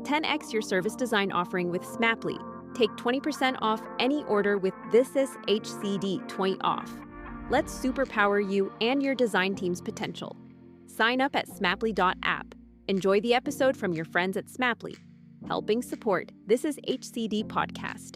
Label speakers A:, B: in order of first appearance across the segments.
A: 10x your service design offering with Smaply. Take 20% off any order with This Is HCD 20 off. Let's superpower you and your design team's potential. Sign up at smaply.app. Enjoy the episode from your friends at Smaply, helping support This Is HCD podcast.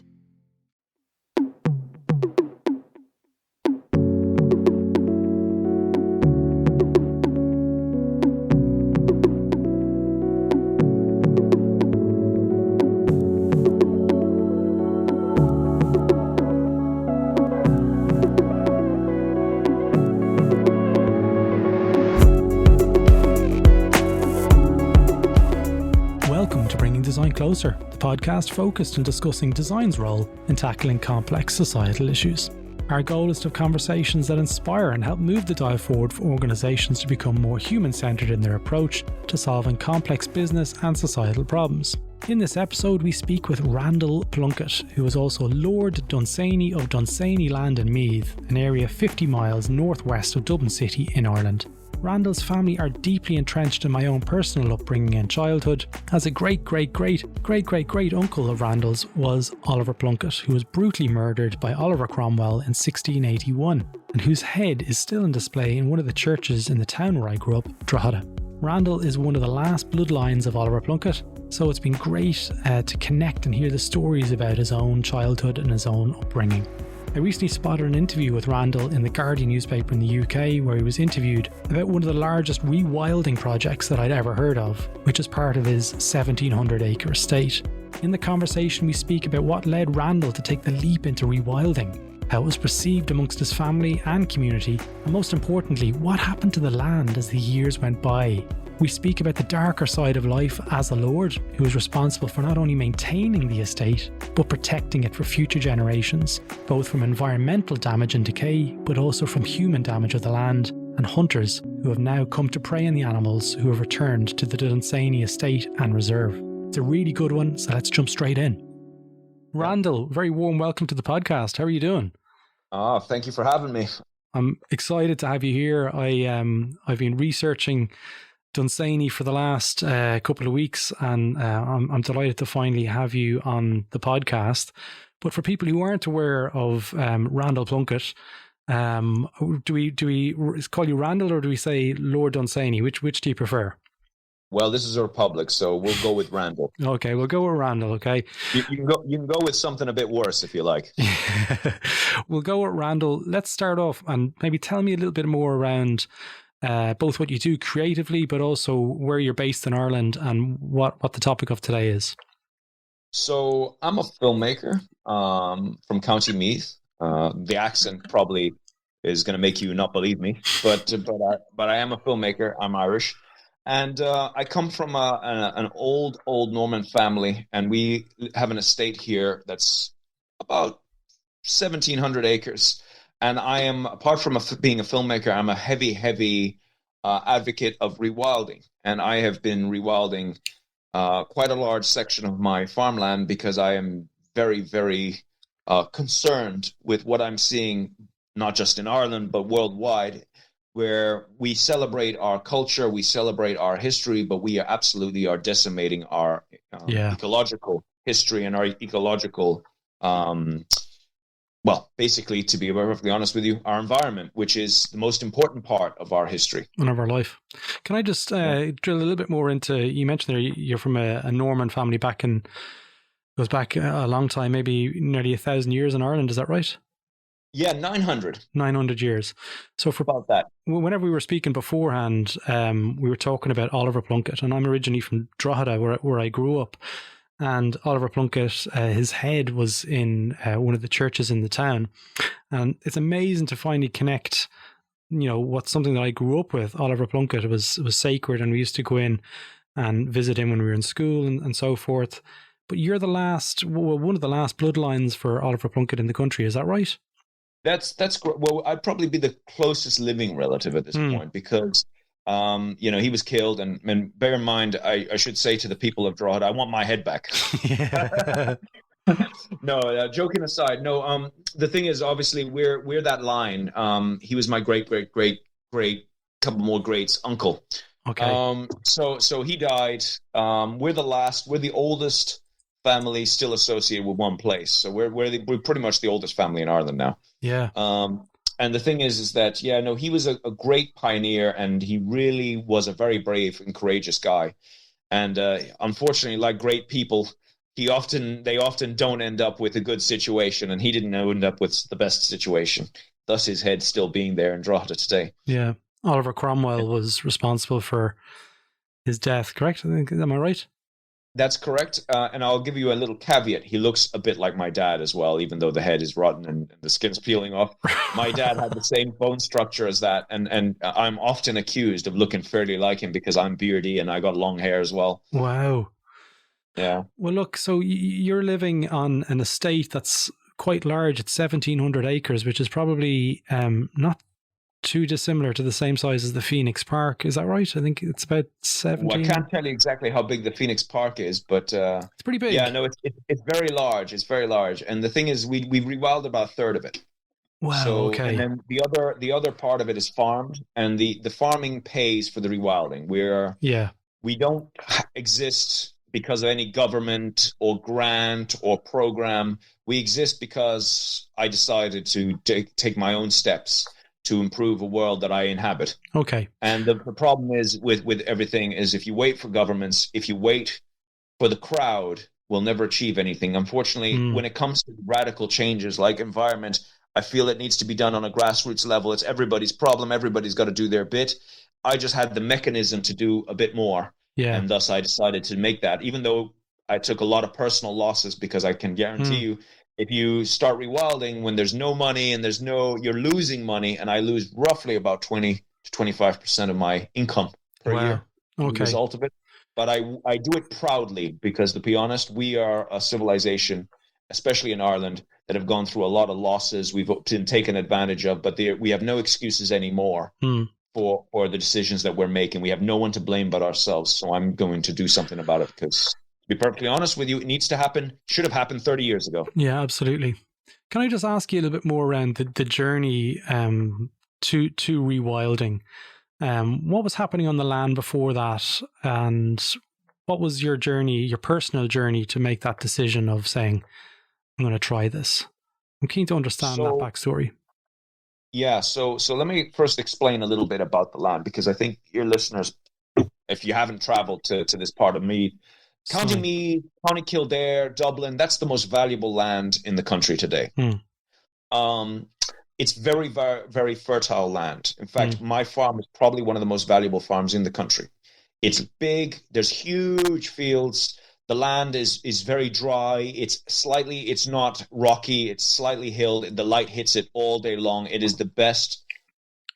B: Design Closer, the podcast focused on discussing design's role in tackling complex societal issues. Our goal is to have conversations that inspire and help move the dial forward for organisations to become more human-centred in their approach to solving complex business and societal problems. In this episode, we speak with Randal Plunkett, who is also Lord Dunsany of Dunsany land in Meath, an area 50 miles northwest of Dublin City in Ireland. Randal's family are deeply entrenched in my own personal upbringing and childhood, as a great-great-great-great-great-great uncle of Randal's was Oliver Plunkett, who was brutally murdered by Oliver Cromwell in 1681, and whose head is still on display in one of the churches in the town where I grew up, Drogheda. Randal is one of the last bloodlines of Oliver Plunkett, so it's been great to connect and hear the stories about his own childhood and his own upbringing. I recently spotted an interview with Randal in the Guardian newspaper in the UK, where he was interviewed about one of the largest rewilding projects that I'd ever heard of, which is part of his 1,700 acre estate. In the conversation, we speak about what led Randal to take the leap into rewilding, how it was perceived amongst his family and community, and most importantly, what happened to the land as the years went by. We speak about the darker side of life as a lord, who is responsible for not only maintaining the estate, but protecting it for future generations, both from environmental damage and decay, but also from human damage of the land, and hunters who have now come to prey on the animals who have returned to the Dunsany Estate and Reserve. It's a really good one, so let's jump straight in. Randal, very warm welcome to the podcast. How are you doing?
C: Thank you for having me.
B: I'm excited to have you here. I've been researching Dunsany for the last couple of weeks, and I'm delighted to finally have you on the podcast. But for people who aren't aware of Randal Plunkett, do we call you Randal or do we say Lord Dunsany? Which do you prefer?
C: Well, this is a republic, so we'll go with Randal.
B: Okay, we'll go with Randal. Okay,
C: you can go with something a bit worse if you like.
B: We'll go with Randal. Let's start off and maybe tell me a little bit more around both what you do creatively, but also where you're based in Ireland and what the topic of today is.
C: So I'm a filmmaker from County Meath. The accent probably is going to make you not believe me, but I am a filmmaker. I'm Irish, and I come from an old Norman family, and we have an estate here that's about 1,700 acres. And I am, apart from being a filmmaker, I'm a heavy advocate of rewilding. And I have been rewilding quite a large section of my farmland because I am very, very concerned with what I'm seeing, not just in Ireland, but worldwide, where we celebrate our culture, we celebrate our history, but we are decimating our ecological history and our ecological basically, to be perfectly honest with you, our environment, which is the most important part of our history.
B: And of our life. Can I just drill a little bit more into, you mentioned there you're from a Norman family goes back a long time, maybe nearly 1,000 years in Ireland, is that right?
C: Yeah, 900.
B: 900 years. So for
C: about that.
B: Whenever we were speaking beforehand, we were talking about Oliver Plunkett, and I'm originally from Drogheda, where I grew up. And Oliver Plunkett, his head was in one of the churches in the town. And it's amazing to finally connect, what's something that I grew up with. Oliver Plunkett was sacred, and we used to go in and visit him when we were in school and so forth. But you're one of the last bloodlines for Oliver Plunkett in the country, is that right?
C: That's great. Well, I'd probably be the closest living relative at this point because he was killed, and bear in mind, I should say to the people of Drogheda, I want my head back. No, joking aside, no. The thing is, obviously, we're that line. He was my great couple more greats uncle,
B: Okay.
C: So he died. We're the oldest family still associated with one place. So we're pretty much the oldest family in Ireland now.
B: Yeah.
C: And the thing is that, he was a great pioneer, and he really was a very brave and courageous guy. And unfortunately, like great people, they often don't end up with a good situation, and he didn't end up with the best situation. Thus, his head still being there in Drogheda today.
B: Yeah. Oliver Cromwell was responsible for his death, correct? Am I right?
C: That's correct. And I'll give you a little caveat. He looks a bit like my dad as well, even though the head is rotten and the skin's peeling off. My dad had the same bone structure as that. And I'm often accused of looking fairly like him because I'm beardy and I got long hair as well.
B: Wow.
C: Yeah.
B: Well, look, so you're living on an estate that's quite large. It's 1,700 acres, which is probably not too dissimilar to the same size as the Phoenix Park. Is that right? I think it's about 17.
C: Well, I can't tell you exactly how big the Phoenix Park is, but
B: it's pretty big.
C: Yeah, no, it's very large. It's very large, and the thing is, we rewilded about a third of it.
B: Wow.
C: So,
B: okay.
C: And then the other part of it is farmed, and the farming pays for the rewilding. We don't exist because of any government or grant or program. We exist because I decided to take my own steps to improve a world that I inhabit.
B: Okay.
C: And the problem is with everything is if you wait for governments, if you wait for the crowd, we'll never achieve anything. Unfortunately, when it comes to radical changes like environment, I feel it needs to be done on a grassroots level. It's everybody's problem. Everybody's got to do their bit. I just had the mechanism to do a bit more. Yeah. And thus I decided to make that, even though I took a lot of personal losses, because I can guarantee you, if you start rewilding when there's no money and you're losing money, and I lose roughly about 20 to 25% of my income per year as a result of it. But I do it proudly because, to be honest, we are a civilization, especially in Ireland, that have gone through a lot of losses. We've been taken advantage of, but we have no excuses anymore for the decisions that we're making. We have no one to blame but ourselves. So I'm going to do something about it because, to be perfectly honest with you, it needs to happen. Should have happened 30 years ago.
B: Yeah, absolutely. Can I just ask you a little bit more around the journey to rewilding? What was happening on the land before that, and what was your journey, your personal journey, to make that decision of saying, I'm going to try this? I'm keen to understand that backstory.
C: Yeah, so let me first explain a little bit about the land, because I think your listeners, if you haven't traveled to this part of Meath, County Meath, County Kildare, Dublin, that's the most valuable land in the country today. It's very, very, very fertile land. In fact, my farm is probably one of the most valuable farms in the country. It's big. There's huge fields. The land is very dry. It's not rocky. It's slightly hilled. The light hits it all day long. It is the best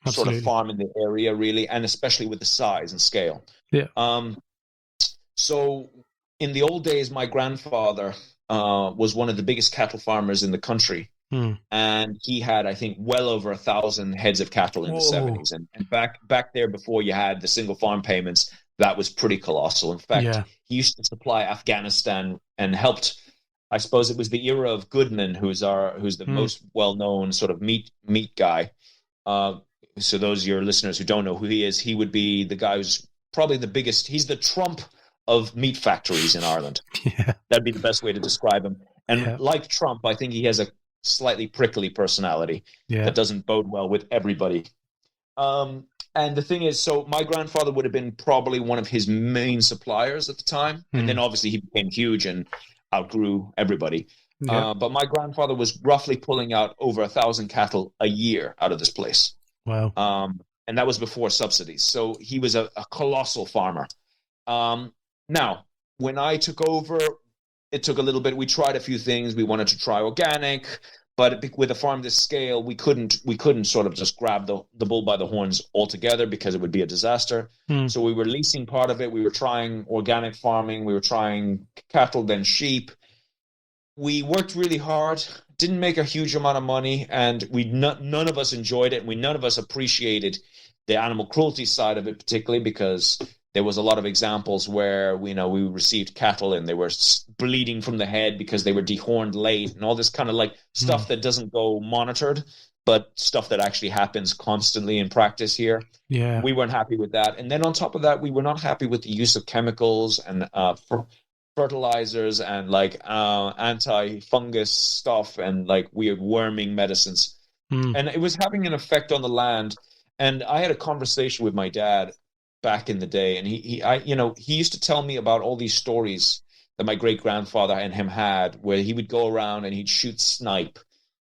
C: sort of farm in the area, really, and especially with the size and scale.
B: Yeah.
C: So in the old days, my grandfather was one of the biggest cattle farmers in the country. And he had, I think, well over 1,000 heads of cattle in the 70s. And back there, before you had the single farm payments, that was pretty colossal. In fact, he used to supply Afghanistan and helped, I suppose it was the era of Goodman, who's the most well-known sort of meat guy. So those of your listeners who don't know who he is, he would be the guy who's probably the biggest. He's the Trump of meat factories in Ireland. That'd be the best way to describe him. And like Trump, I think he has a slightly prickly personality that doesn't bode well with everybody. And the thing is, so my grandfather would have been probably one of his main suppliers at the time. And then obviously he became huge and outgrew everybody. But my grandfather was roughly pulling out over 1,000 cattle a year out of this place.
B: Wow.
C: And that was before subsidies. So he was a colossal farmer. Now, when I took over, it took a little bit. We tried a few things. We wanted to try organic, but with a farm this scale, we couldn't sort of just grab the bull by the horns altogether because it would be a disaster. So we were leasing part of it. We were trying organic farming. We were trying cattle, then sheep. We worked really hard, didn't make a huge amount of money, and none of us enjoyed it. None of us appreciated the animal cruelty side of it, particularly because there was a lot of examples where we received cattle and they were bleeding from the head because they were dehorned late and all this kind of like stuff that doesn't go monitored. but stuff that actually happens constantly in practice here.
B: Yeah.
C: We weren't happy with that. And then on top of that, we were not happy with the use of chemicals and fertilizers and like anti-fungus stuff and like weird worming medicines. And it was having an effect on the land. And I had a conversation with my dad back in the day, and he used to tell me about all these stories that my great grandfather and him had, where he would go around and he'd shoot snipe.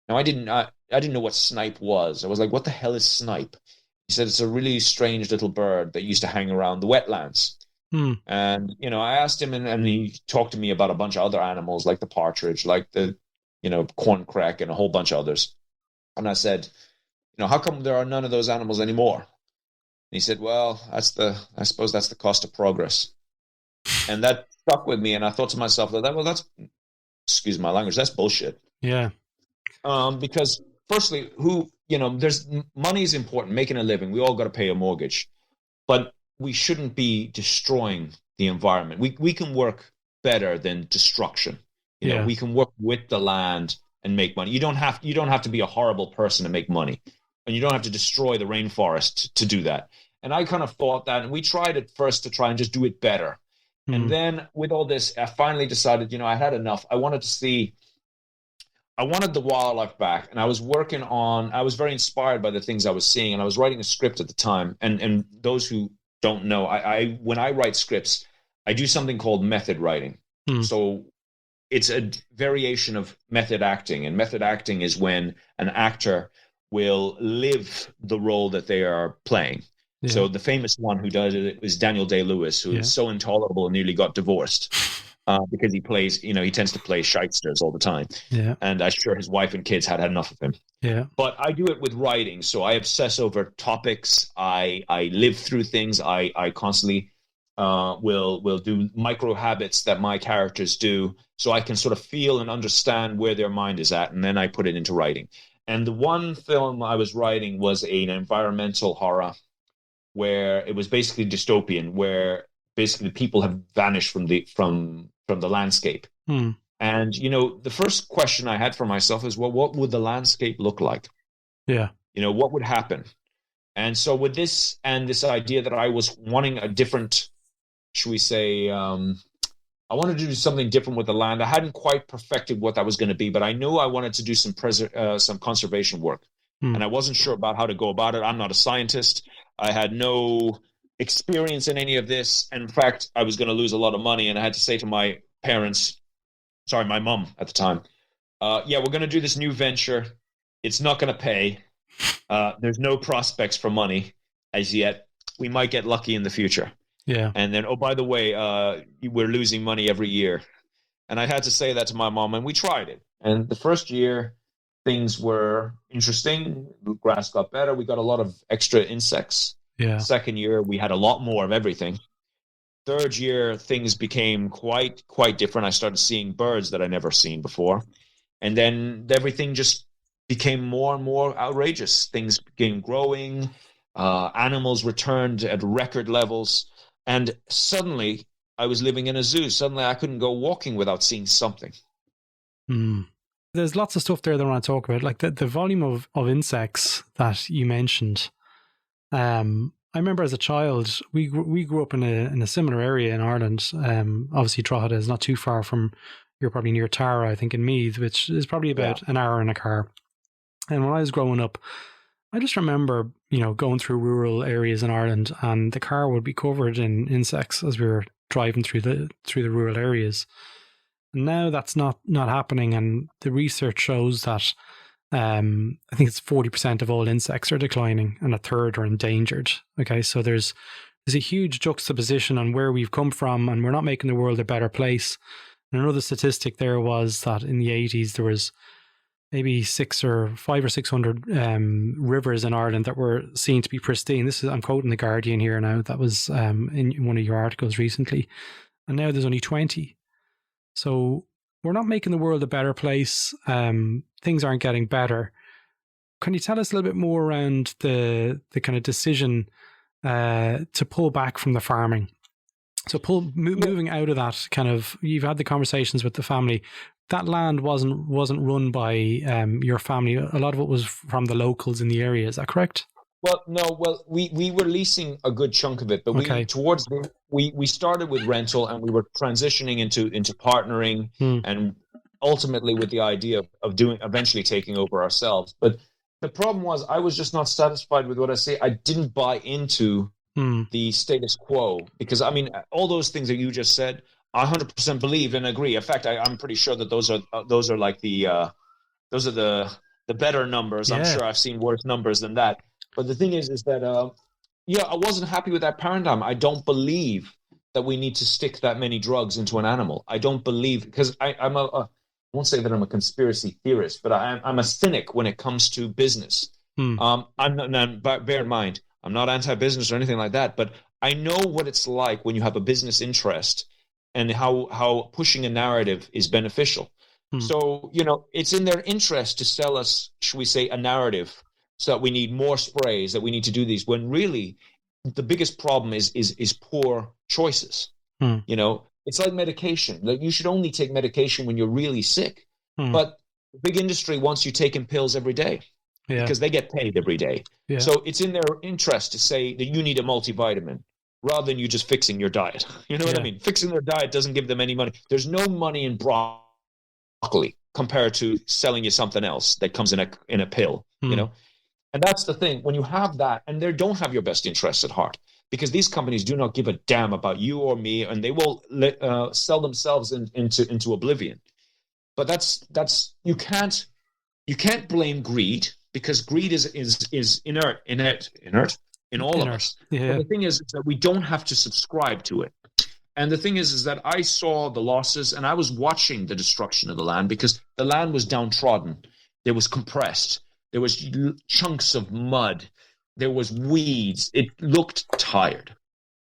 C: Now I didn't know what snipe was. I was like, what the hell is snipe? He said it's a really strange little bird that used to hang around the wetlands. And I asked him, and he talked to me about a bunch of other animals, like the partridge, like the corncrake, and a whole bunch of others. And I said, how come there are none of those animals anymore? And he said, well, I suppose that's the cost of progress. And that stuck with me. And I thought to myself, that's, excuse my language, that's bullshit.
B: Yeah.
C: Because firstly, there's money is important, making a living. We all got to pay a mortgage, but we shouldn't be destroying the environment. We can work better than destruction. We can work with the land and make money. You don't have to be a horrible person to make money, and you don't have to destroy the rainforest to do that. And I kind of thought that, and we tried at first to try and just do it better. And then with all this, I finally decided, I had enough. I wanted the wildlife back, and I was very inspired by the things I was seeing, and I was writing a script at the time. And those who don't know, when I write scripts, I do something called method writing. So it's a variation of method acting, and method acting is when an actor will live the role that they are playing. Yeah. So the famous one who does it is Daniel Day-Lewis, who is so intolerable and nearly got divorced because he plays, he tends to play shysters all the time. Yeah. And I'm sure his wife and kids had enough of him. Yeah. But I do it with writing. So I obsess over topics. I live through things. I constantly will do micro habits that my characters do, so I can sort of feel and understand where their mind is at. And then I put it into writing. And the one film I was writing was an environmental horror, where it was basically dystopian, where basically people have vanished from the landscape. And the first question I had for myself is, well, what would the landscape look like? Yeah. What would happen? And so with this and this idea that I was wanting a different, should we say, I wanted to do something different with the land. I hadn't quite perfected what that was going to be, but I knew I wanted to do some conservation work. And I wasn't sure about how to go about it. I'm not a scientist. I had no experience in any of this. In fact, I was going to lose a lot of money, and I had to say to my mom at the time, we're going to do this new venture. It's not going to pay. There's no prospects for money as yet. We might get lucky in the future. Yeah. And then, by the way, we're losing money every year. And I had to say that to my mom, and we tried it. And the first year, things were interesting. The grass got better. We got a lot of extra insects. Yeah. Second year, we had a lot more of everything. Third year, things became quite different. I started seeing birds that I never seen before. And then everything just became more and more outrageous. Things began growing. Animals returned at record levels. And suddenly, I was living in a zoo. Suddenly, I couldn't go walking without seeing something.
B: There's lots of stuff there that I want to talk about, like the volume of insects that you mentioned. I remember as a child, we grew up in a similar area in Ireland. Obviously, Drogheda is not too far from, you're probably near Tara, I think, in Meath, which is probably about an hour in a car. And when I was growing up, I just remember, going through rural areas in Ireland, and the car would be covered in insects as we were driving through the rural areas. And now that's not happening, and the research shows that I think it's 40% of all insects are declining, and a third are endangered. Okay, so there's a huge juxtaposition on where we've come from, and we're not making the world a better place. And another statistic there was that in the 80s there was maybe 500 or 600 rivers in Ireland that were seen to be pristine. I'm quoting The Guardian here now. That was in one of your articles recently, and now there's only 20. So we're not making the world a better place. Things aren't getting better. Can you tell us a little bit more around the kind of decision to pull back from the farming So moving out of that kind of, you've had the conversations with the family. That land wasn't run by your family. A lot of it was from the locals in the area. Is that correct?
C: Well, no. Well, we were leasing a good chunk of it, but we started with rental, and we were transitioning into partnering, and ultimately with the idea of eventually taking over ourselves. But the problem was, I was just not satisfied with what I say. I didn't buy into the status quo, because I mean, all those things that you just said, I 100% believe and agree. In fact, I'm pretty sure that those are like the better numbers. Yeah. I'm sure I've seen worse numbers than that. But the thing is that I wasn't happy with that paradigm. I don't believe that we need to stick that many drugs into an animal. I don't believe, because I won't say that I'm a conspiracy theorist, but I'm a cynic when it comes to business. I'm not, bear in mind, I'm not anti-business or anything like that, but I know what it's like when you have a business interest and how pushing a narrative is beneficial. So, it's in their interest to sell us, should we say, a narrative, so that we need more sprays, that we need to do these, when really the biggest problem is poor choices. It's like medication. Like, you should only take medication when you're really sick. But the big industry wants you taking pills every day. Yeah. Because they get paid every day. Yeah. So it's in their interest to say that you need a multivitamin, rather than you just fixing your diet. You know what I mean? Fixing their diet doesn't give them any money. There's no money in broccoli compared to selling you something else that comes in a pill, And that's the thing. When you have that, and they don't have your best interests at heart, because these companies do not give a damn about you or me, and they will sell themselves into oblivion. But that's you can't blame greed, because greed is inert in all of us. Yeah. But the thing is that we don't have to subscribe to it. And the thing is that I saw the losses, and I was watching the destruction of the land, because the land was downtrodden. It was compressed. There was chunks of mud. There was weeds. It looked tired.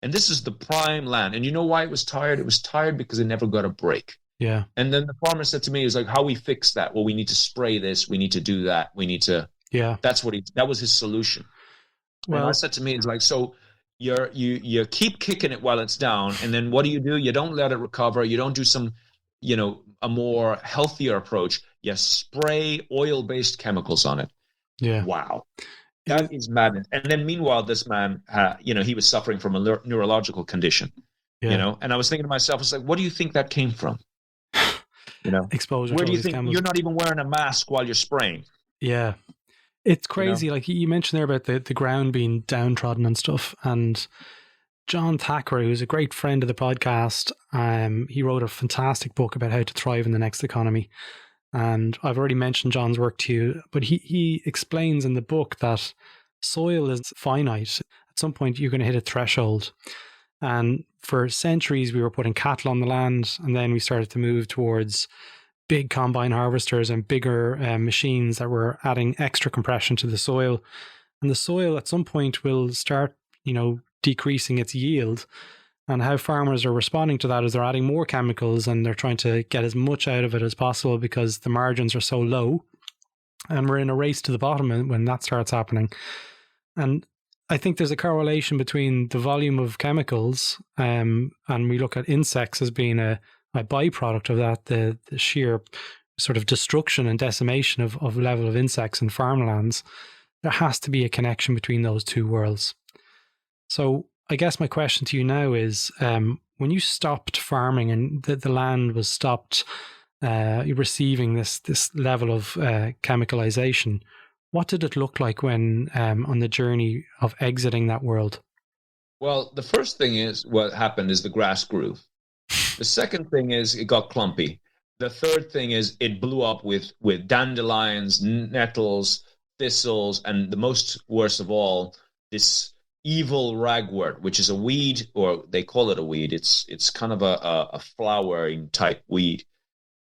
C: And this is the prime land. And you know why it was tired? It was tired because it never got a break. Yeah. And then the farmer said to me, he was like, how we fix that? Well, we need to spray this. We need to do that. We need to. Yeah. That was his solution. Well, and I said to me, it's like, so you keep kicking it while it's down. And then what do? You don't let it recover. You don't do some, a more healthier approach. You spray oil-based chemicals on it. Yeah. Wow. That is madness. And then meanwhile, this man, he was suffering from a neurological condition, and I was thinking to myself, it's like, what do you think that came from? Exposure. Where do you think chemicals? You're not even wearing a mask while you're spraying? Yeah. It's crazy. Like you mentioned there about the ground being downtrodden and stuff. And John Thackeray, who's a great friend of the podcast, he wrote a fantastic book about how to thrive in the next economy. And I've already mentioned John's work to you, but he explains in the book that soil is finite. At some point, you're going to hit a threshold. And for centuries, we were putting cattle on the land, and then we started to move towards big combine harvesters and bigger machines that were adding extra compression to the soil. And the soil at some point will start, decreasing its yield. And how farmers are responding to that is they're adding more chemicals, and they're trying to get as much out of it as possible because the margins are so low. And we're in a race to the bottom when that starts happening. And I think there's a correlation between the volume of chemicals, and we look at insects as being a byproduct of that, the sheer sort of destruction and decimation of level of insects in farmlands. There has to be a connection between those two worlds. So I guess my question to you now is, when you stopped farming and the land was stopped receiving this level of chemicalization, what did it look like when on the journey of exiting that world? Well, the first thing is what happened is the grass grew. The second thing is it got clumpy. The third thing is it blew up with dandelions, nettles, thistles, and the most worst of all, this evil ragwort, which is a weed, or they call it a weed. It's kind of a flowering type weed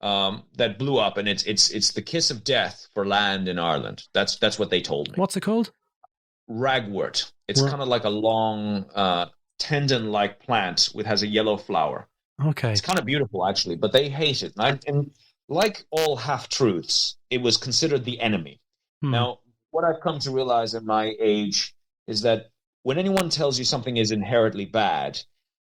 C: that blew up, and it's the kiss of death for land in Ireland. That's what they told me. What's it called? Ragwort. It's kind of like a long tendon-like plant has a yellow flower. Okay. It's kind of beautiful, actually, but they hate it. And like all half-truths, it was considered the enemy. Now, what I've come to realize at my age is that when anyone tells you something is inherently bad,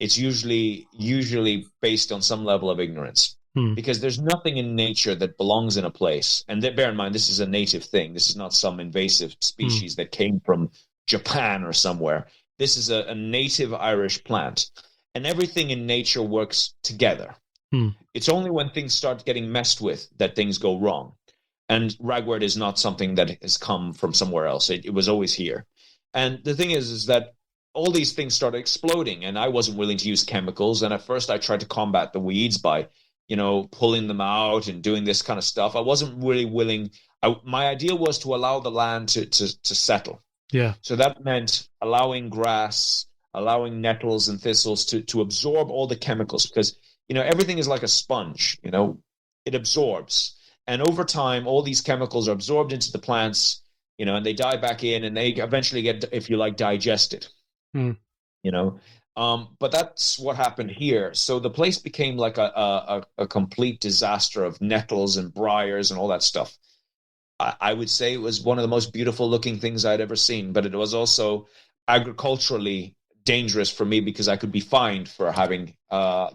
C: it's usually based on some level of ignorance. Because there's nothing in nature that belongs in a place. And bear in mind, this is a native thing. This is not some invasive species that came from Japan or somewhere. This is a native Irish plant. And everything in nature works together. It's only when things start getting messed with that things go wrong. And ragwort is not something that has come from somewhere else. It was always here. And the thing is that all these things started exploding, and I wasn't willing to use chemicals. And at first I tried to combat the weeds by pulling them out and doing this kind of stuff. I wasn't really willing. My idea was to allow the land to settle.
B: Yeah.
C: So that meant allowing grass, allowing nettles and thistles to absorb all the chemicals, because, everything is like a sponge, it absorbs. And over time, all these chemicals are absorbed into the plants, and they die back in, and they eventually get, if you like, digested, But that's what happened here. So the place became like a complete disaster of nettles and briars and all that stuff. I would say it was one of the most beautiful looking things I'd ever seen, but it was also agriculturally dangerous for me because I could be fined for having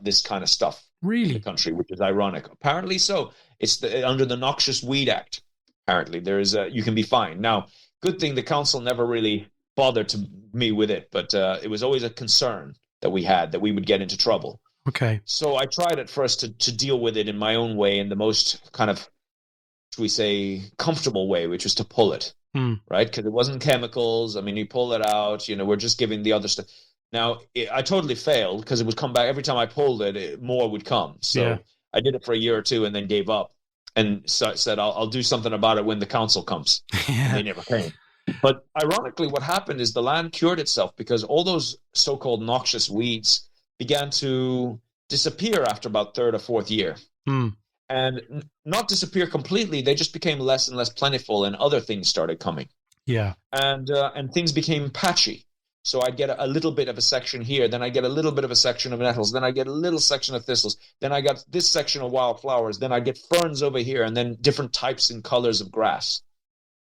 C: this kind of stuff in the country, which is ironic. Apparently so. It's under the Noxious Weed Act. Apparently you can be fined. Now, good thing the council never really bothered me with it, but it was always a concern that we had, that we would get into trouble.
B: Okay.
C: So I tried at first to deal with it in my own way, in the most kind of, should we say, comfortable way, which was to pull it, right? Because it wasn't chemicals. I mean, you pull it out, we're just giving the other stuff. Now, I totally failed because it would come back. Every time I pulled it, more would come. So I did it for a year or two and then gave up and said, I'll do something about it when the council comes. They never came. But ironically, what happened is the land cured itself because all those so-called noxious weeds began to disappear after about third or fourth year. And not disappear completely. They just became less and less plentiful, and other things started coming.
B: Yeah.
C: And things became patchy. So I'd get a little bit of a section here, then I get a little bit of a section of nettles, then I get a little section of thistles, then I got this section of wildflowers, then I get ferns over here, and then different types and colors of grass.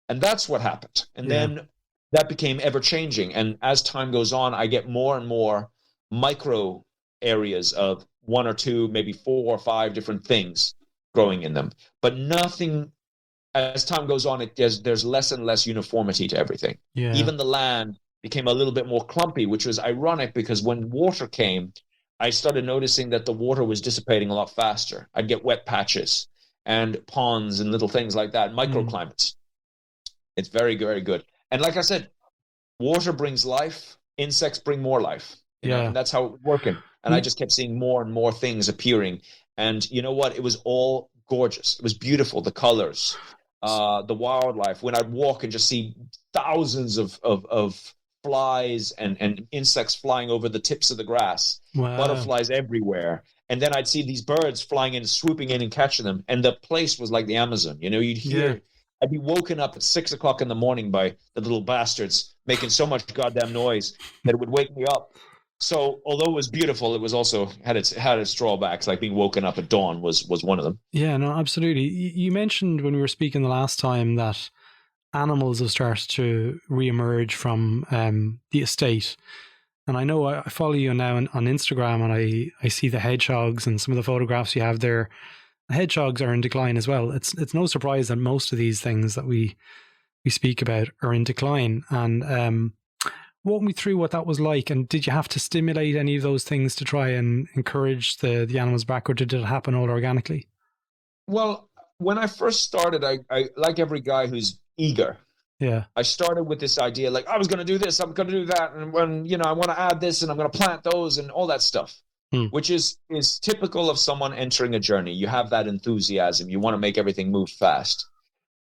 C: And that's what happened. And then that became ever-changing. And as time goes on, I get more and more micro areas of one or two, maybe 4 or 5 different things growing in them. But nothing, as time goes on, there's less and less uniformity to everything. Yeah. Even the land became a little bit more clumpy, which was ironic because when water came, I started noticing that the water was dissipating a lot faster. I'd get wet patches and ponds and little things like that, microclimates. It's very, very good. And like I said, water brings life, insects bring more life. You know, and that's how it was working. And I just kept seeing more and more things appearing. And you know what? It was all gorgeous. It was beautiful. The colors, the wildlife. When I'd walk and just see thousands of flies and insects flying over the tips of the grass, butterflies everywhere. And then I'd see these birds flying in, swooping in and catching them. And the place was like the Amazon. You know, you'd hear... I'd be woken up at 6 o'clock in the morning by the little bastards making so much goddamn noise that it would wake me up. So, although it was beautiful, it was also had its drawbacks. Like being woken up at dawn was one of them. Yeah, no, absolutely. You mentioned when we were speaking the last time that animals have started to re-emerge from the estate. And I know I follow you now on Instagram, and I see the hedgehogs and some of the photographs you have there. The hedgehogs are in decline as well. It's no surprise that most of these things that we speak about are in decline. And walk me through what that was like. And did you have to stimulate any of those things to try and encourage the animals back, or did it happen all organically? Well, when I first started, I like every guy who's eager. Yeah. I started with this idea, like, I was going to do this, I'm going to do that. And when, I want to add this and I'm going to plant those and all that stuff. Which is typical of someone entering a journey. You have that enthusiasm. You want to make everything move fast.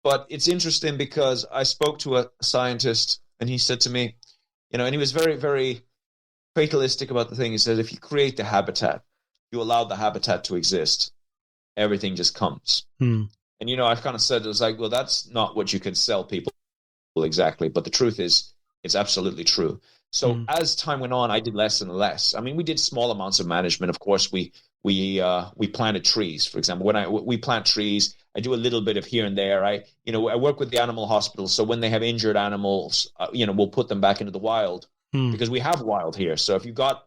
C: But it's interesting because I spoke to a scientist and he said to me, and he was very, very fatalistic about the thing. He said, if you create the habitat, you allow the habitat to exist, everything just comes. And, I kind of said, it was like, well, that's not what you can sell people exactly. But the truth is, it's absolutely true. So as time went on, I did less and less. I mean, we did small amounts of management. Of course, we planted trees, for example. When we plant trees, I do a little bit of here and there. I work with the animal hospital. So when they have injured animals, we'll put them back into the wild because we have wild here. So if you've got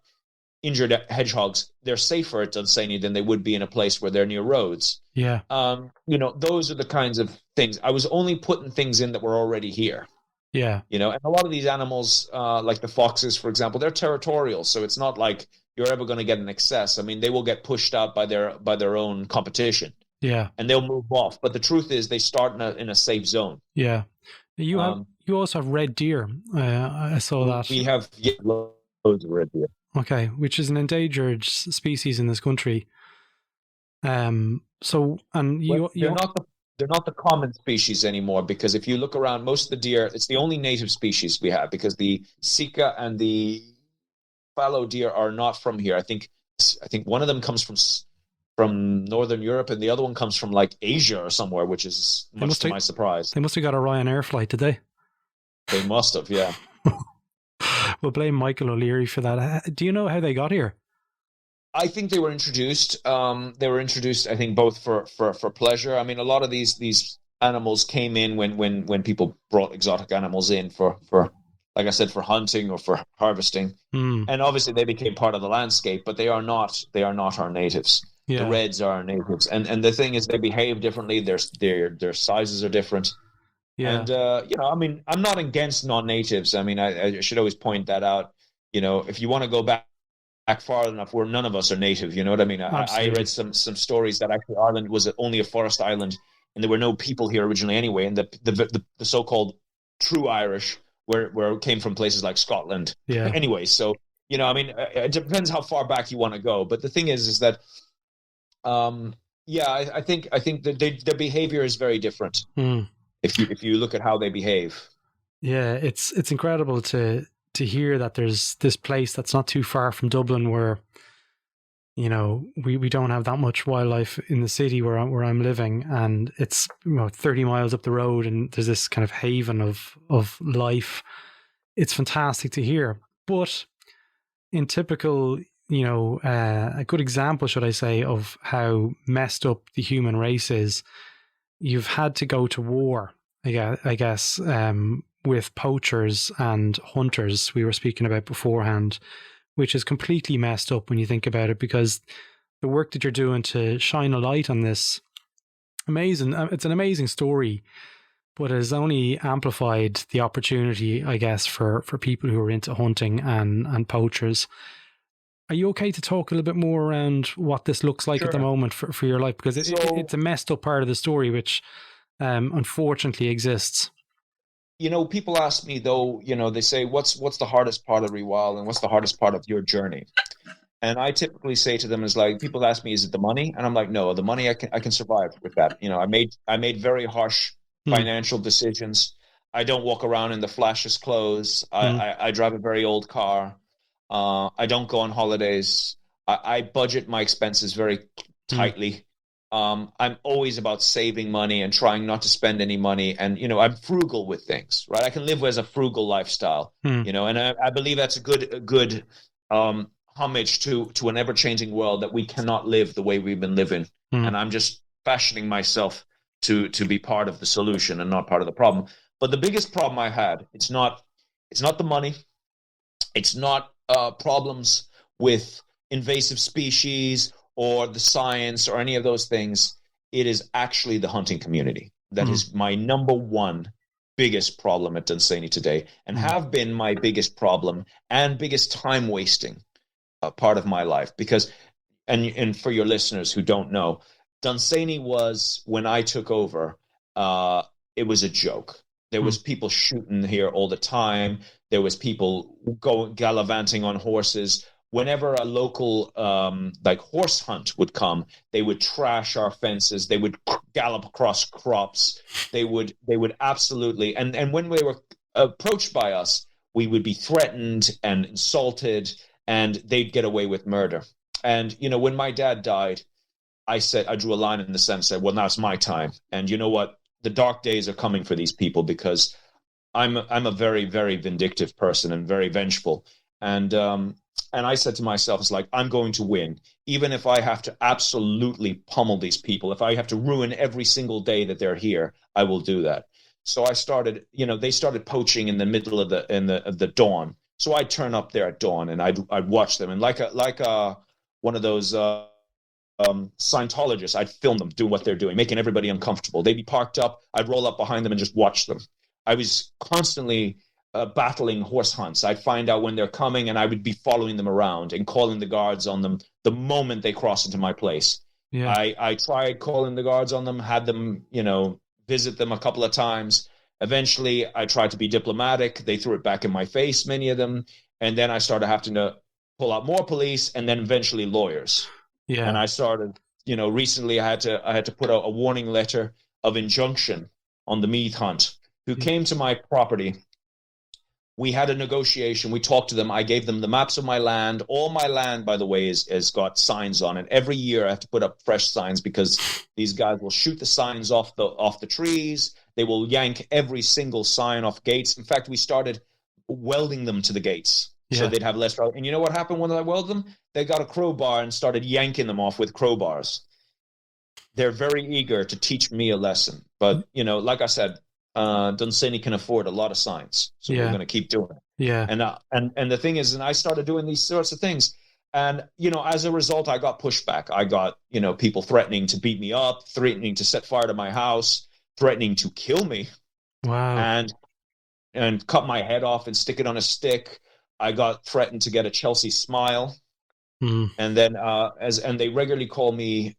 C: injured hedgehogs, they're safer at Dunsany than they would be in a place where they're near roads.
B: Yeah.
C: Those are the kinds of things. I was only putting things in that were already here.
B: Yeah.
C: And a lot of these animals, like the foxes, for example, they're territorial. So it's not like you're ever going to get an excess. I mean, they will get pushed out by their own competition.
B: Yeah.
C: And they'll move off. But the truth is they start in a safe zone.
B: Yeah. You also have red deer. I saw that.
C: We have loads of red deer.
B: Okay, which is an endangered species in this country. They're
C: not the common species anymore, because if you look around, most of the deer, it's the only native species we have, because the sika and the fallow deer are not from here. I think one of them comes from Northern Europe and the other one comes from like Asia or somewhere, which is much to my surprise.
B: They must have got a Ryanair flight, did they?
C: They must have, yeah.
B: We'll blame Michael O'Leary for that. Do you know how they got here?
C: I think they were introduced. I think, both for pleasure. I mean, a lot of these animals came in when people brought exotic animals in for like I said, for hunting or for harvesting. And obviously they became part of the landscape, but they are not our natives. Yeah. The reds are our natives, and the thing is, they behave differently. Their sizes are different. Yeah. And I mean, I'm not against non-natives. I mean, I should always point that out. If you want to go back far enough, where none of us are native, you know what I mean? I read some stories that actually Ireland was only a forest island, and there were no people here originally anyway. And the so-called true Irish where it came from places like Scotland. Yeah. Anyway, so I mean, it depends how far back you want to go. But the thing is that, I think that their behavior is very different. If you look at how they behave.
B: Yeah, it's incredible to hear that there's this place that's not too far from Dublin where, we don't have that much wildlife in the city where I'm living, and it's 30 miles up the road, and there's this kind of haven of life. It's fantastic to hear. But in typical, a good example, should I say, of how messed up the human race is, you've had to go to war, I guess, with poachers and hunters we were speaking about beforehand, which is completely messed up when you think about it, because the work that you're doing to shine a light on this, it's an amazing story, but it has only amplified the opportunity, I guess, for people who are into hunting and poachers. Are you okay to talk a little bit more around what this looks like at the moment for your life? Because it's a messed up part of the story, which unfortunately exists.
C: People ask me, though, they say, what's the hardest part of Rewild, and what's the hardest part of your journey? And I typically say to them, is like, people ask me, is it the money? And I'm like, no, the money, I can survive with that. I made very harsh financial decisions. I don't walk around in the flashiest clothes. I drive a very old car. I don't go on holidays. I budget my expenses very tightly. I'm always about saving money and trying not to spend any money. And, I'm frugal with things, right? I can live as a frugal lifestyle, and I believe that's a good homage to an ever-changing world, that we cannot live the way we've been living. And I'm just fashioning myself to be part of the solution and not part of the problem. But the biggest problem I had, it's not the money. It's not problems with invasive species or the science or any of those things. It is actually the hunting community. That is my number one biggest problem at Dunsany today, and have been my biggest problem and biggest time wasting part of my life. Because, and for your listeners who don't know, Dunsany was, when I took over, it was a joke. There was people shooting here all the time. There was people gallivanting on horses. Whenever a local horse hunt would come, they would trash our fences. They would gallop across crops. They would absolutely. And when they were approached by us, we would be threatened and insulted, and they'd get away with murder. And when my dad died, I drew a line in the sand and said, well, now it's my time. And you know what? The dark days are coming for these people, because I'm a very, very vindictive person and very vengeful. And I said to myself, it's like, I'm going to win. Even if I have to absolutely pummel these people, if I have to ruin every single day that they're here, I will do that. So I started, they started poaching in the middle of the dawn. So I'd turn up there at dawn and I'd watch them. And like one of those Scientologists, I'd film them doing what they're doing, making everybody uncomfortable. They'd be parked up. I'd roll up behind them and just watch them. I was constantly battling horse hunts. I'd find out when they're coming, and I would be following them around and calling the guards on them the moment they cross into my place.
B: Yeah.
C: I tried calling the guards on them, had them, visit them a couple of times. Eventually, I tried to be diplomatic. They threw it back in my face, many of them. And then I started having to pull out more police and then eventually lawyers.
B: Yeah.
C: And I started, recently I had to put out a warning letter of injunction on the Meath hunt, who came to my property. We had a negotiation. We talked to them. I gave them the maps of my land. All my land, by the way, has got signs on it. Every year I have to put up fresh signs because these guys will shoot the signs off the trees. They will yank every single sign off gates. In fact, we started welding them to the gates so they'd have less. And you know what happened when I welded them? They got a crowbar and started yanking them off with crowbars. They're very eager to teach me a lesson. But, like I said, Dunsany can afford a lot of signs, so we're going to keep doing it.
B: Yeah.
C: And the thing is, and I started doing these sorts of things, and as a result, I got pushback. I got people threatening to beat me up, threatening to set fire to my house, threatening to kill me.
B: Wow.
C: And cut my head off and stick it on a stick. I got threatened to get a Chelsea smile, and then and they regularly call me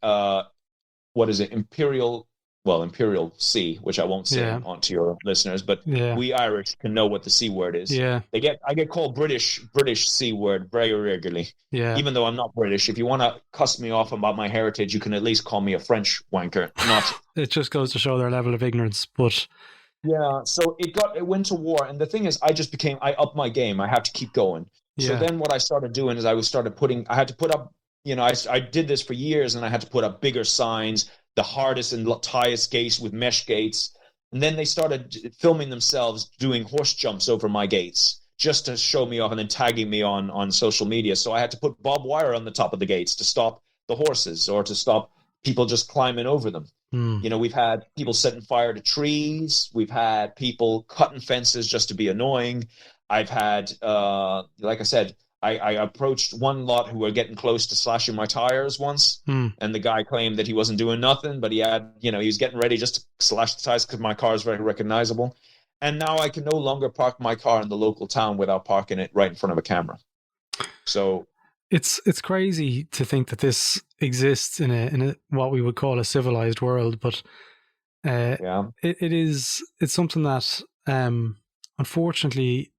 C: Imperial C, which I won't say onto your listeners, but we Irish can know what the C word is.
B: Yeah.
C: I get called British C word very regularly.
B: Yeah.
C: Even though I'm not British. If you want to cuss me off about my heritage, you can at least call me a French wanker.
B: It just goes to show their level of ignorance. But
C: yeah, so it went to war, and the thing is, I upped my game. I had to keep going. So then what I started doing is I had to put up, I did this for years, and I had to put up bigger signs, the hardest and tightest gates with mesh gates. And then they started filming themselves doing horse jumps over my gates just to show me off and then tagging me on social media. So I had to put barbed wire on the top of the gates to stop the horses or to stop people just climbing over them. We've had people setting fire to trees. We've had people cutting fences just to be annoying. I've had, like I said, I approached one lot who were getting close to slashing my tires once, and the guy claimed that he wasn't doing nothing, but he was getting ready just to slash the tires because my car is very recognizable. And now I can no longer park my car in the local town without parking it right in front of a camera. So
B: it's crazy to think that this exists in a what we would call a civilized world, but it's something that unfortunately,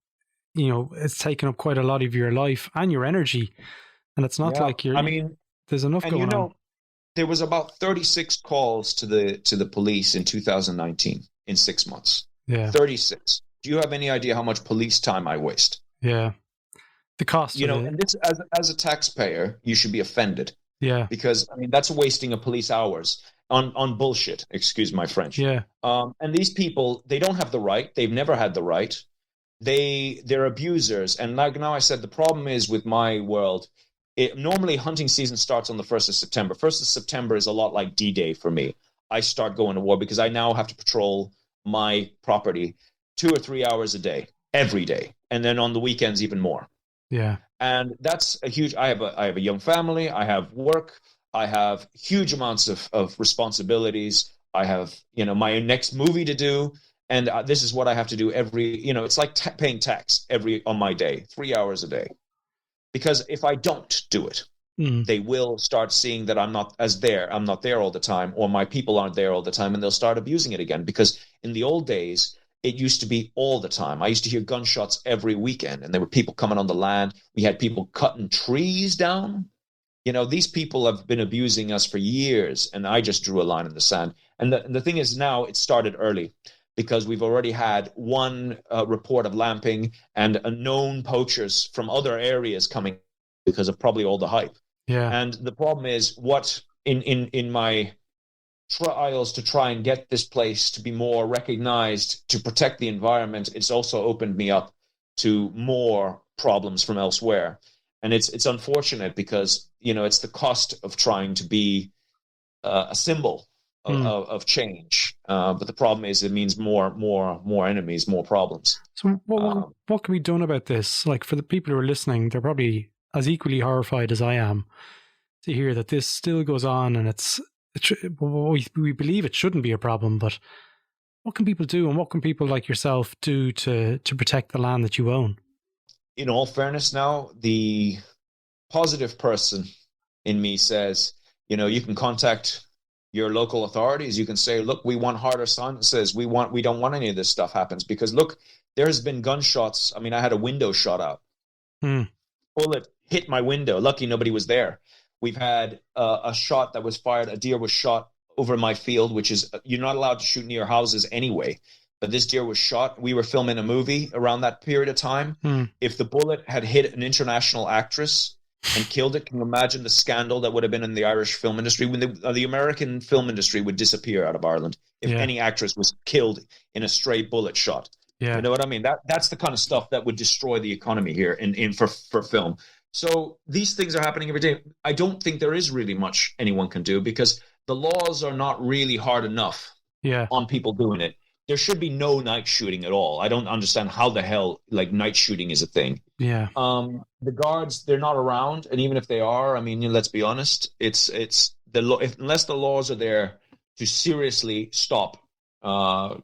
B: it's taken up quite a lot of your life and your energy, and it's not like there's enough going on.
C: There was about 36 calls to the police in 2019 in 6 months. Yeah, 36. Do you have any idea how much police time I waste?
B: Yeah, the cost.
C: And this, as a taxpayer, you should be offended.
B: Yeah,
C: because that's wasting of police hours on bullshit. Excuse my French.
B: Yeah.
C: And these people, they don't have the right. They've never had the right. They're abusers. And like now I said, the problem is with my world, normally hunting season starts on the 1st of September. 1st of September is a lot like D-Day for me. I start going to war because I now have to patrol my property 2 or 3 hours a day, every day. And then on the weekends, even more.
B: Yeah.
C: And that's a huge, I have a young family. I have work. I have huge amounts of responsibilities. I have, my next movie to do. And this is what I have to do every, it's like paying tax on my day, 3 hours a day. Because if I don't do it, they will start seeing that I'm not there all the time, or my people aren't there all the time, and they'll start abusing it again. Because in the old days, it used to be all the time. I used to hear gunshots every weekend, and there were people coming on the land. We had people cutting trees down. These people have been abusing us for years, and I just drew a line in the sand. And the thing is now it started early, because we've already had one report of lamping and known poachers from other areas coming because of probably all the hype.
B: Yeah.
C: And the problem is, what in my trials to try and get this place to be more recognized, to protect the environment, it's also opened me up to more problems from elsewhere. And it's unfortunate because, it's the cost of trying to be a symbol of change. But the problem is it means more enemies, more problems.
B: So what can be done about this? Like, for the people who are listening, they're probably as equally horrified as I am to hear that this still goes on, and we believe it shouldn't be a problem, but what can people do, and what can people like yourself do to protect the land that you own?
C: In all fairness now, the positive person in me says, you can contact your local authorities. You can say, look, we want harder sentences. We don't want any of this stuff happens, because look, there's been gunshots. I mean, I had a window shot out. Bullet hit my window. Lucky nobody was there. We've had a shot that was fired. A deer was shot over my field, which is, you're not allowed to shoot near houses anyway. But this deer was shot. We were filming a movie around that period of time. If the bullet had hit an international actress and killed it, can you imagine the scandal that would have been in the Irish film industry? When the American film industry would disappear out of Ireland if any actress was killed in a stray bullet shot.
B: Yeah.
C: You know what I mean? That's the kind of stuff that would destroy the economy here for film. So these things are happening every day. I don't think there is really much anyone can do, because the laws are not really hard enough on people doing it. There should be no night shooting at all. I don't understand how the hell night shooting is a thing.
B: Yeah.
C: The guards, they're not around, and even if they are, I mean, let's be honest, it's unless the laws are there to seriously stop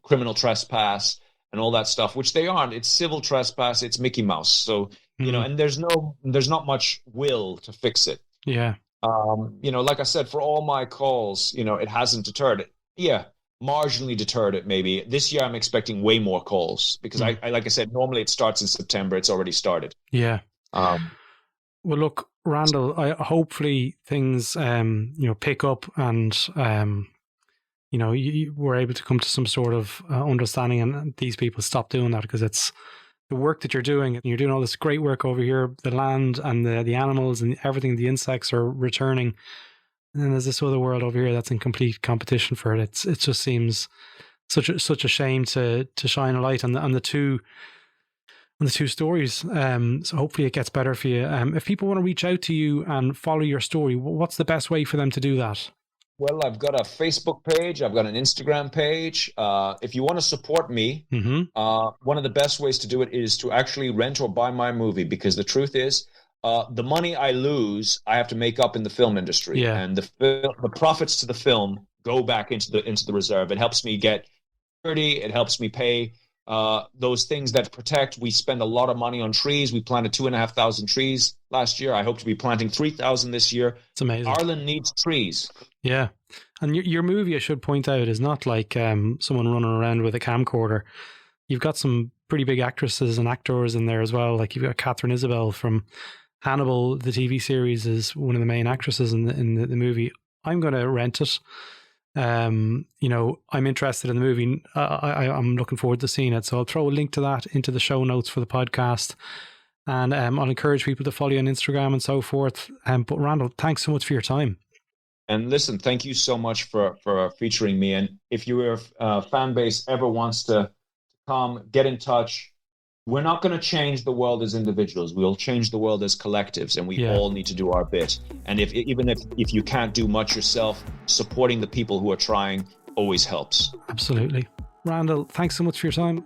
C: criminal trespass and all that stuff, which they aren't. It's civil trespass. It's Mickey Mouse. So and there's not much will to fix it.
B: Yeah.
C: Like I said, for all my calls, it hasn't deterred it. Yeah. Marginally deterred it, maybe. This year I'm expecting way more calls, because I like I said, normally it starts in September. It's already started.
B: Yeah. Well, look, Randal, hopefully things pick up, and we're able to come to some sort of understanding, and these people stop doing that, because it's the work that you're doing, and you're doing all this great work over here. The land and the animals and everything, the insects are returning. And then there's this other world over here that's in complete competition for it. It just seems such a shame to shine a light on the two stories. So hopefully it gets better for you. If people want to reach out to you and follow your story, what's the best way for them to do that?
C: Well, I've got a Facebook page. I've got an Instagram page. If you want to support me, one of the best ways to do it is to actually rent or buy my movie, because the truth is, the money I lose, I have to make up in the film industry, and the profits to the film go back into the reserve. It helps me get security. It helps me pay those things that protect. We spend a lot of money on trees. We planted 2,500 trees last year. I hope to be planting 3,000 this year.
B: It's amazing.
C: Ireland needs trees.
B: Yeah, and your movie, I should point out, is not like someone running around with a camcorder. You've got some pretty big actresses and actors in there as well. Like, you've got Catherine Isabel from Hannibal, the TV series, is one of the main actresses in the movie. I'm going to rent it. I'm interested in the movie. I'm looking forward to seeing it. So I'll throw a link to that into the show notes for the podcast. And I'll encourage people to follow you on Instagram and so forth. But Randal, thanks so much for your time.
C: And listen, thank you so much for featuring me. And if your fan base ever wants to come, get in touch. We're not going to change the world as individuals. We'll change the world as collectives, and we all need to do our bit. And if you can't do much yourself, supporting the people who are trying always helps.
B: Absolutely. Randal, thanks so much for your time.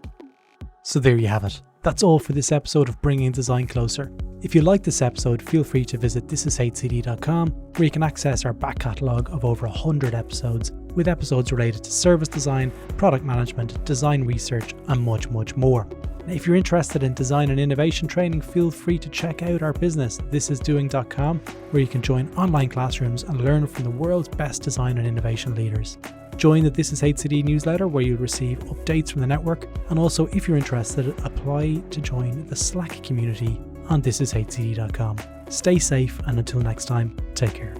B: So there you have it. That's all for this episode of Bringing Design Closer. If you like this episode, feel free to visit thisishcd.com, where you can access our back catalogue of over 100 episodes, with episodes related to service design, product management, design research, and much, much more. Now, if you're interested in design and innovation training, feel free to check out our business, thisisdoing.com, where you can join online classrooms and learn from the world's best design and innovation leaders. Join the This Is HCD newsletter, where you'll receive updates from the network, and also, if you're interested, apply to join the Slack community on thisishcd.com. Stay safe, and until next time, take care.